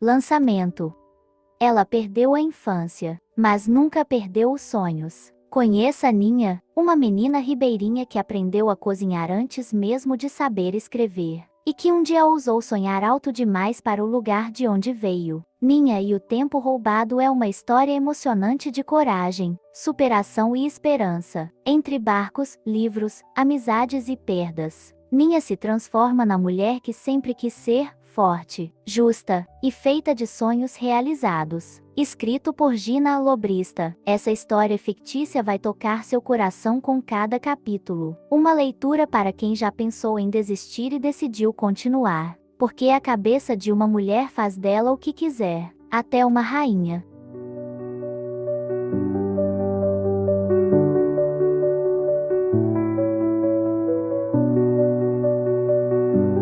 Lançamento. Ela perdeu a infância, mas nunca perdeu os sonhos. Conheça Ninha, uma menina ribeirinha que aprendeu a cozinhar antes mesmo de saber escrever, e que um dia ousou sonhar alto demais para o lugar de onde veio. Ninha e o Tempo Roubado é uma história emocionante de coragem, superação e esperança. Entre barcos, livros, amizades e perdas, Ninha se transforma na mulher que sempre quis ser, forte, justa e feita de sonhos realizados. Escrito por Gina Alobrista, essa história fictícia vai tocar seu coração com cada capítulo. Uma leitura para quem já pensou em desistir e decidiu continuar, porque a cabeça de uma mulher faz dela o que quiser, até uma rainha.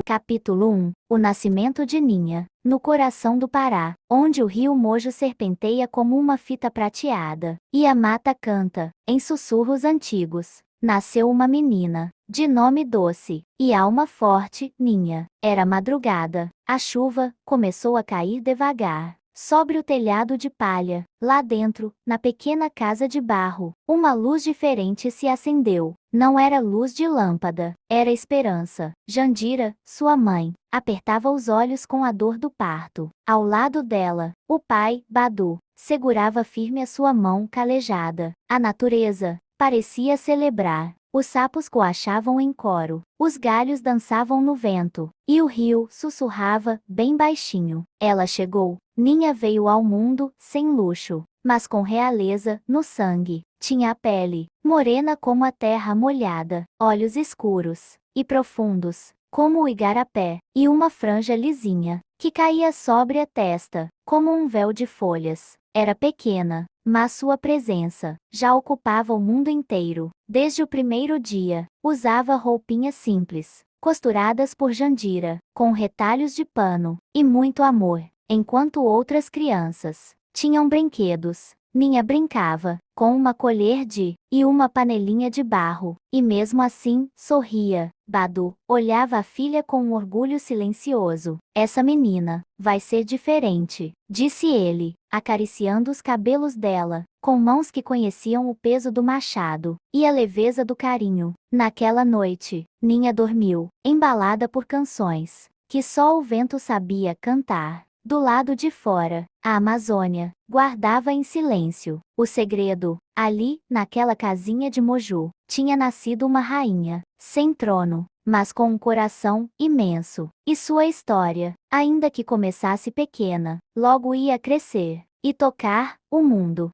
Capítulo 1. O nascimento de Ninha. No coração do Pará, onde o rio Mojo serpenteia como uma fita prateada, e a mata canta, em sussurros antigos, nasceu uma menina, de nome doce, e alma forte, Ninha. Era madrugada, a chuva começou a cair devagar. Sobre o telhado de palha, lá dentro, na pequena casa de barro, uma luz diferente se acendeu. Não era luz de lâmpada, era esperança. Jandira, sua mãe, apertava os olhos com a dor do parto. Ao lado dela, o pai, Badu, segurava firme a sua mão calejada. A natureza parecia celebrar. Os sapos coachavam em coro, os galhos dançavam no vento, e o rio sussurrava, bem baixinho. Ela chegou. Ninha veio ao mundo, sem luxo, mas com realeza, no sangue. Tinha a pele, morena como a terra molhada, olhos escuros e profundos, como o igarapé, e uma franja lisinha, que caía sobre a testa, como um véu de folhas. Era pequena, mas sua presença já ocupava o mundo inteiro. Desde o primeiro dia, usava roupinhas simples, costuradas por Jandira, com retalhos de pano, e muito amor, enquanto outras crianças tinham brinquedos. Ninha brincava, com uma colher e uma panelinha de barro, e mesmo assim, sorria. Badu olhava a filha com um orgulho silencioso. Essa menina vai ser diferente, disse ele, acariciando os cabelos dela, com mãos que conheciam o peso do machado, e a leveza do carinho. Naquela noite, Ninha dormiu, embalada por canções que só o vento sabia cantar. Do lado de fora, a Amazônia guardava em silêncio o segredo. Ali, naquela casinha de Moju, tinha nascido uma rainha, sem trono, mas com um coração imenso. E sua história, ainda que começasse pequena, logo ia crescer e tocar o mundo.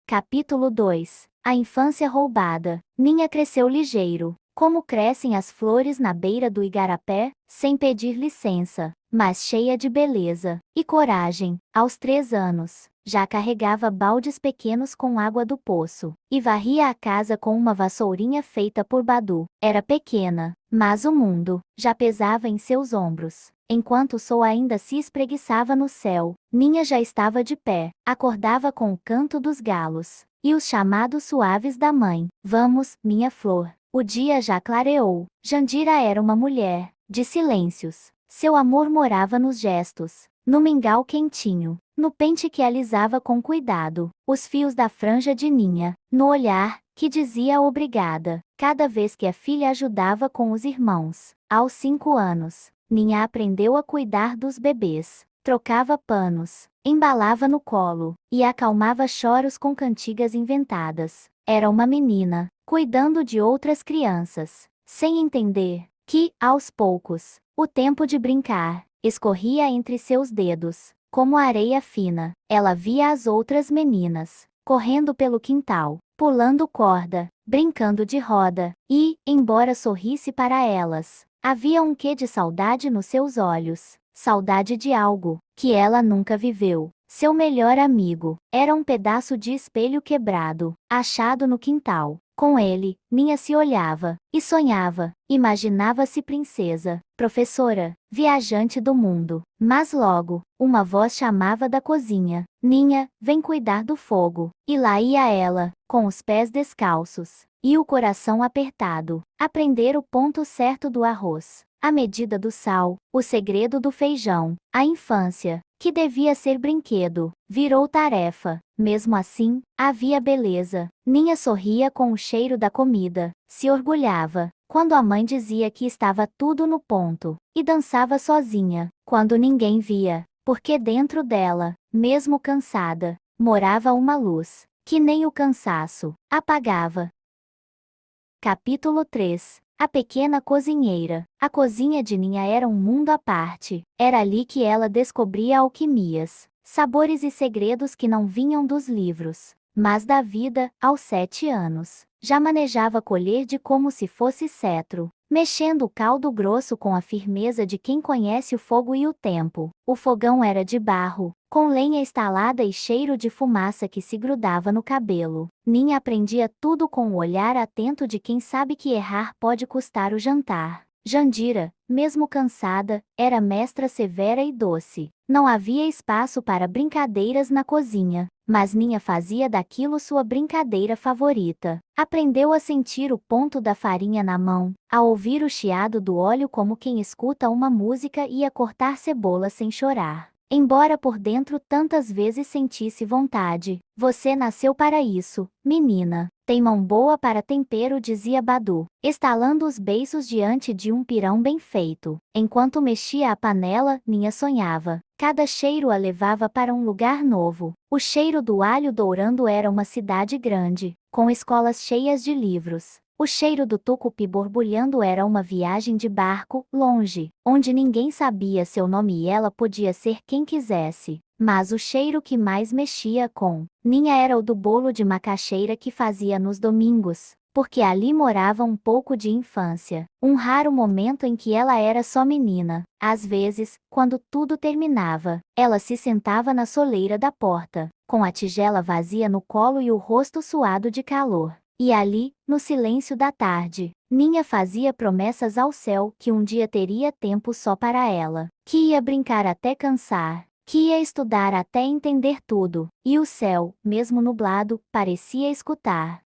Capítulo 2. A infância roubada. Ninha cresceu ligeiro, como crescem as flores na beira do igarapé, sem pedir licença, mas cheia de beleza e coragem. Aos 3 anos, já carregava baldes pequenos com água do poço, e varria a casa com uma vassourinha feita por Badu. Era pequena, mas o mundo já pesava em seus ombros. Enquanto o sol ainda se espreguiçava no céu, Ninha já estava de pé, acordava com o canto dos galos e os chamados suaves da mãe. Vamos, minha flor. O dia já clareou. Jandira era uma mulher de silêncios. Seu amor morava nos gestos, no mingau quentinho, no pente que alisava com cuidado os fios da franja de Ninha, no olhar que dizia obrigada cada vez que a filha ajudava com os irmãos. Aos 5 anos, Ninha aprendeu a cuidar dos bebês, trocava panos, embalava no colo e acalmava choros com cantigas inventadas. Era uma menina, cuidando de outras crianças, sem entender que, aos poucos, o tempo de brincar escorria entre seus dedos, como areia fina. Ela via as outras meninas, correndo pelo quintal, pulando corda, brincando de roda, e, embora sorrisse para elas, havia um quê de saudade nos seus olhos, saudade de algo que ela nunca viveu. Seu melhor amigo era um pedaço de espelho quebrado, achado no quintal. Com ele, Ninha se olhava e sonhava, imaginava-se princesa, professora, viajante do mundo. Mas logo, uma voz chamava da cozinha: Ninha, vem cuidar do fogo. E lá ia ela, com os pés descalços e o coração apertado, aprender o ponto certo do arroz. a medida do sal, o segredo do feijão. A infância, que devia ser brinquedo, virou tarefa. Mesmo assim, havia beleza. Ninha sorria com o cheiro da comida, se orgulhava quando a mãe dizia que estava tudo no ponto, e dançava sozinha, quando ninguém via, porque dentro dela, mesmo cansada, morava uma luz, que nem o cansaço apagava. Capítulo 3. A pequena cozinheira. A cozinha de Ninha era um mundo à parte. Era ali que ela descobria alquimias, sabores e segredos que não vinham dos livros, mas da vida. Aos 7 anos, já manejava colher de como se fosse cetro, mexendo o caldo grosso com a firmeza de quem conhece o fogo e o tempo. O fogão era de barro, com lenha estalada e cheiro de fumaça que se grudava no cabelo. Ninha aprendia tudo com o olhar atento de quem sabe que errar pode custar o jantar. Jandira, mesmo cansada, era mestra severa e doce. Não havia espaço para brincadeiras na cozinha, mas Ninha fazia daquilo sua brincadeira favorita. Aprendeu a sentir o ponto da farinha na mão, a ouvir o chiado do óleo como quem escuta uma música e a cortar cebola sem chorar. Embora por dentro tantas vezes sentisse vontade. Você nasceu para isso, menina. Tem mão boa para tempero, dizia Badu, estalando os beiços diante de um pirão bem feito. Enquanto mexia a panela, Ninha sonhava. Cada cheiro a levava para um lugar novo. O cheiro do alho dourando era uma cidade grande, com escolas cheias de livros. O cheiro do tucupi borbulhando era uma viagem de barco, longe, onde ninguém sabia seu nome e ela podia ser quem quisesse. Mas o cheiro que mais mexia com Ninha era o do bolo de macaxeira que fazia nos domingos, porque ali morava um pouco de infância, um raro momento em que ela era só menina. Às vezes, quando tudo terminava, ela se sentava na soleira da porta, com a tigela vazia no colo e o rosto suado de calor. E ali, no silêncio da tarde, Ninha fazia promessas ao céu que um dia teria tempo só para ela, que ia brincar até cansar, que ia estudar até entender tudo, e o céu, mesmo nublado, parecia escutar.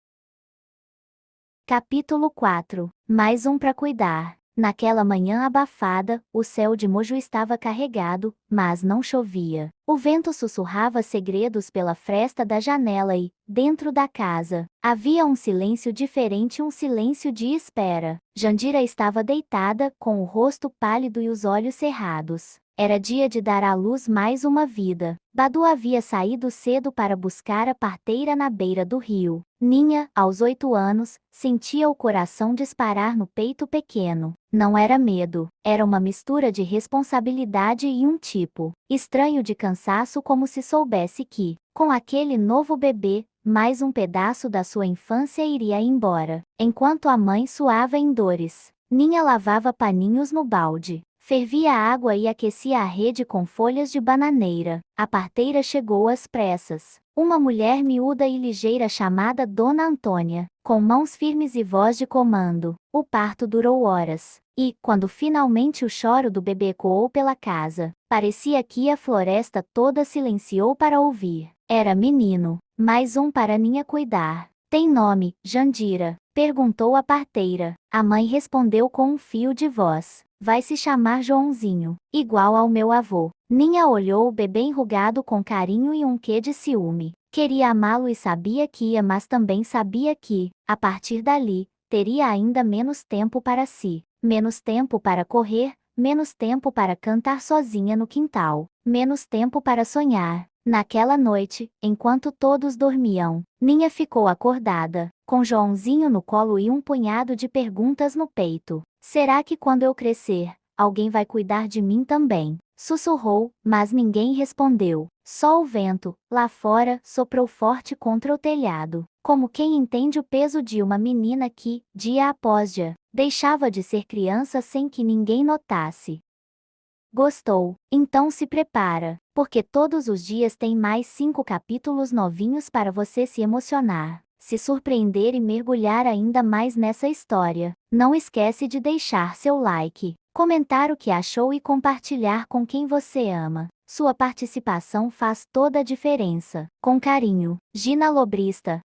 Capítulo 4. Mais um para cuidar. Naquela manhã abafada, o céu de Moju estava carregado, mas não chovia. O vento sussurrava segredos pela fresta da janela e, dentro da casa, havia um silêncio diferente, um silêncio de espera. Jandira estava deitada, com o rosto pálido e os olhos cerrados. Era dia de dar à luz mais uma vida. Badu havia saído cedo para buscar a parteira na beira do rio. Ninha, aos 8 anos, sentia o coração disparar no peito pequeno. Não era medo, era uma mistura de responsabilidade e um tipo estranho de cansaço, como se soubesse que, com aquele novo bebê, mais um pedaço da sua infância iria embora. Enquanto a mãe suava em dores, Ninha lavava paninhos no balde, fervia água e aquecia a rede com folhas de bananeira. A parteira chegou às pressas, uma mulher miúda e ligeira chamada Dona Antônia, com mãos firmes e voz de comando. O parto durou horas, e, quando finalmente o choro do bebê ecoou pela casa, parecia que a floresta toda silenciou para ouvir. Era menino, mais um para Ninha cuidar. Tem nome, Jandira? Perguntou a parteira. A mãe respondeu com um fio de voz. Vai se chamar Joãozinho, igual ao meu avô. Ninha olhou o bebê enrugado com carinho e um quê de ciúme. Queria amá-lo e sabia que ia, mas também sabia que, a partir dali, teria ainda menos tempo para si, menos tempo para correr, menos tempo para cantar sozinha no quintal, menos tempo para sonhar. Naquela noite, enquanto todos dormiam, Ninha ficou acordada, com Joãozinho no colo e um punhado de perguntas no peito. Será que quando eu crescer, alguém vai cuidar de mim também? Sussurrou, mas ninguém respondeu. Só o vento, lá fora, soprou forte contra o telhado, como quem entende o peso de uma menina que, dia após dia, deixava de ser criança sem que ninguém notasse. Gostou? Então se prepara, porque todos os dias tem mais 5 capítulos novinhos para você se emocionar, se surpreender e mergulhar ainda mais nessa história. Não esquece de deixar seu like, comentar o que achou e compartilhar com quem você ama. Sua participação faz toda a diferença. Com carinho, Gina Lobrista.